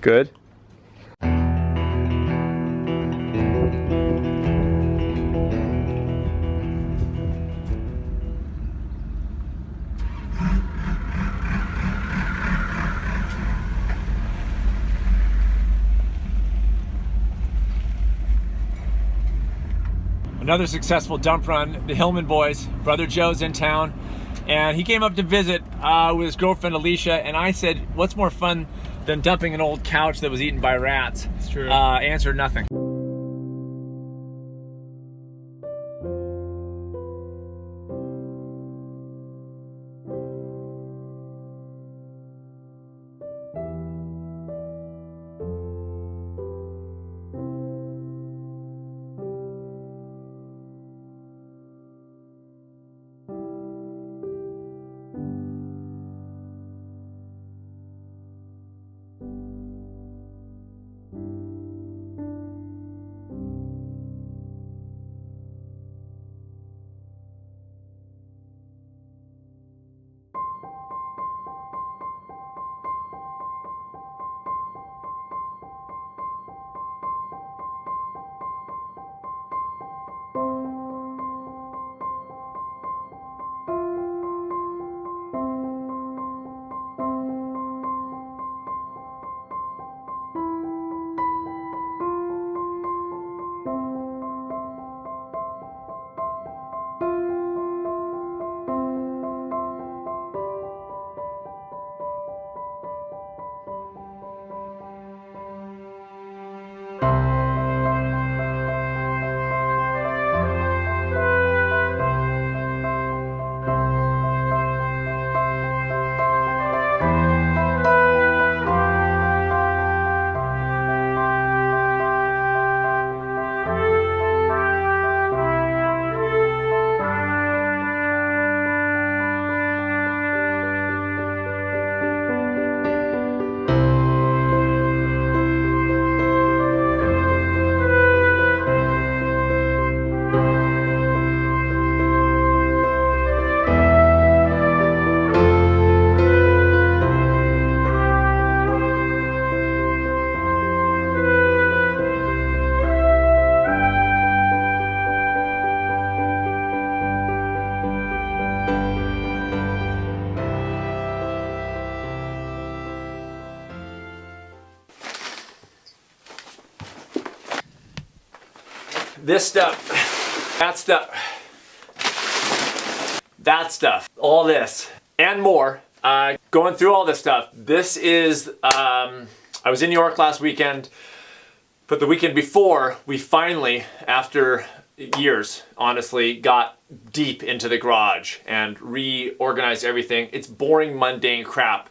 Good. Another successful dump run, the Hillman boys. Brother Joe's in town, and he came up to visit with his girlfriend Alicia, and I said, what's more fun than dumping an old couch that was eaten by rats? It's true. Answered nothing. This stuff, that stuff, that stuff, all this, and more. Going through all this stuff. This is, I was in New York last weekend, but the weekend before, we finally, after years, honestly, got deep into the garage and reorganized everything. It's boring, mundane crap.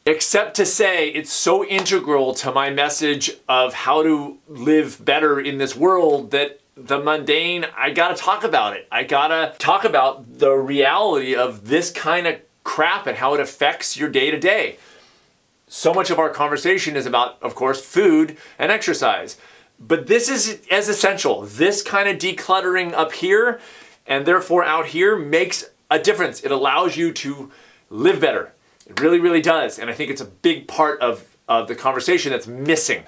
Except to say it's so integral to my message of how to live better in this world that the mundane, I gotta talk about it. I gotta talk about the reality of this kind of crap and how it affects your day to day. So much of our conversation is about, of course, food and exercise. But this is as essential. This kind of decluttering up here and therefore out here makes a difference. It allows you to live better. It really, really does. And I think it's a big part of the conversation that's missing.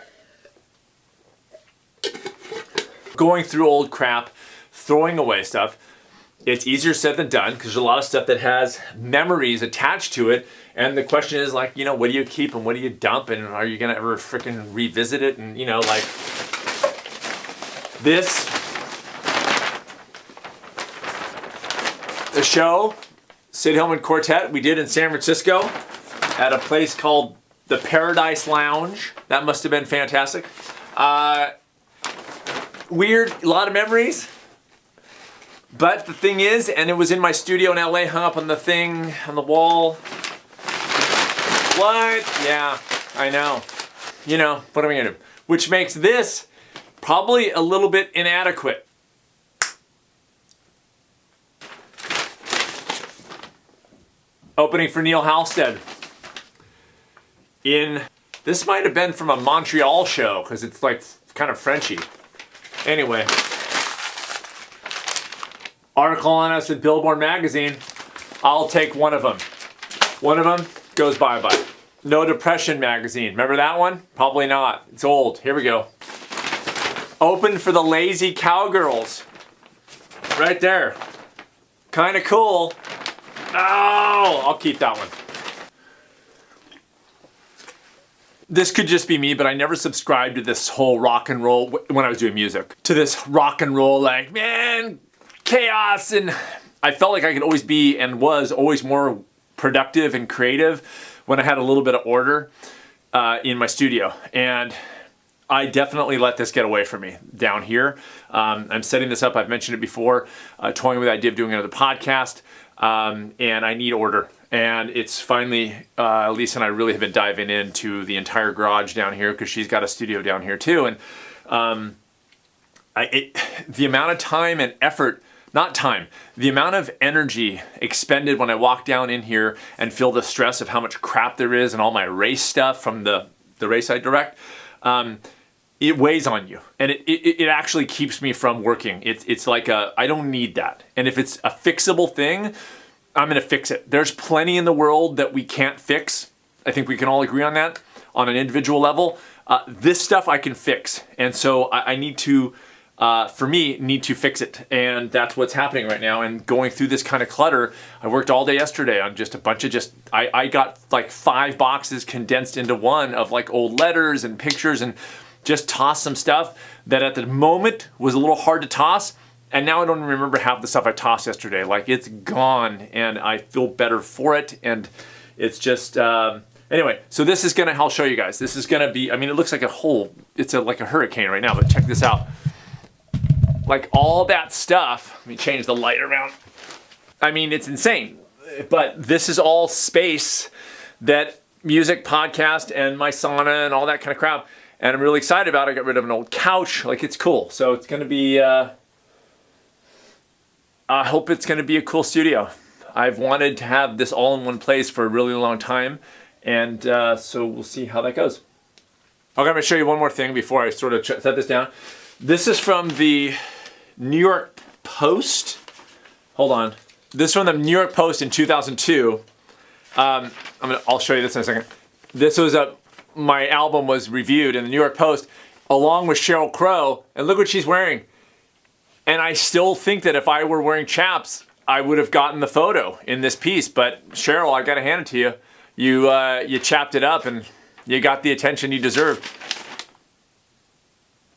Going through old crap, throwing away stuff, it's easier said than done because there's a lot of stuff that has memories attached to it. And the question is like, what do you keep and what do you dump? And are you going to ever freaking revisit it? And, like this, the show, Sid Hillman Quartet, we did in San Francisco at a place called the Paradise Lounge. That must have been fantastic. Weird, a lot of memories. But the thing is, and it was in my studio in LA, hung up on the thing, on the wall. What? Yeah, I know. What are we gonna do? Which makes this probably a little bit inadequate. Opening for Neil Halstead. This might have been from a Montreal show, because it's like kind of Frenchy. Anyway. Article on us in Billboard magazine. I'll take one of them. One of them goes bye-bye. No Depression magazine. Remember that one? Probably not. It's old. Here we go. Open for the Lazy Cowgirls. Right there. Kind of cool. Oh, I'll keep that one. This could just be me, but I never subscribed to this whole rock and roll when I was doing music. To this rock and roll, like, man, chaos. And I felt like I could always be and was always more productive and creative when I had a little bit of order in my studio. And I definitely let this get away from me down here. I'm setting this up, I've mentioned it before, toying with the idea of doing another podcast, and I need order. And it's finally, Lisa and I really have been diving into the entire garage down here because she's got a studio down here too. And the amount of time and effort, not time, the amount of energy expended when I walk down in here and feel the stress of how much crap there is and all my race stuff from the race I direct, it weighs on you. And it actually keeps me from working. It's like I don't need that. And if it's a fixable thing, I'm gonna fix it. There's plenty in the world that we can't fix. I think we can all agree on that on an individual level. This stuff I can fix. And so I need to, for me, need to fix it. And that's what's happening right now. And going through this kind of clutter, I worked all day yesterday on just a bunch of I got like 5 boxes condensed into one of like old letters and pictures and just tossed some stuff that at the moment was a little hard to toss. And now I don't remember half the stuff I tossed yesterday. Like, it's gone, and I feel better for it. And it's just, anyway, so this is gonna, I'll show you guys. This is gonna be, I mean, it looks like it's like a hurricane right now, but check this out. Like all that stuff, let me change the light around. I mean, it's insane. But this is all space that music, podcast, and my sauna and all that kind of crap. And I'm really excited about it. I got rid of an old couch. Like, it's cool. So it's gonna be, I hope it's going to be a cool studio. I've wanted to have this all in one place for a really long time, and so we'll see how that goes. Okay, I'm going to show you one more thing before I sort of set this down. This is from the New York Post. Hold on. This is from the New York Post in 2002. I'll show you this in a second. This was my album was reviewed in the New York Post along with Sheryl Crow, and look what she's wearing. And I still think that if I were wearing chaps, I would have gotten the photo in this piece. But Sheryl, I gotta hand it to you. You chapped it up and you got the attention you deserved.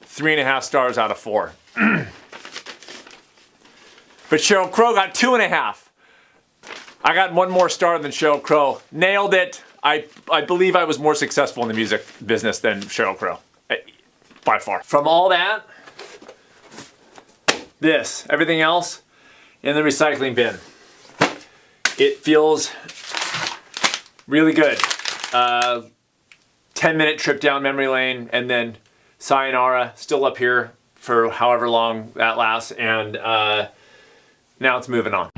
3.5 stars out of 4. But Sheryl Crow got 2.5. I got 1 more star than Sheryl Crow. Nailed it. I believe I was more successful in the music business than Sheryl Crow. By far. From all that, everything else in the recycling bin. It feels really good. 10-minute trip down memory lane, and then sayonara, still up here for however long that lasts, and now it's moving on.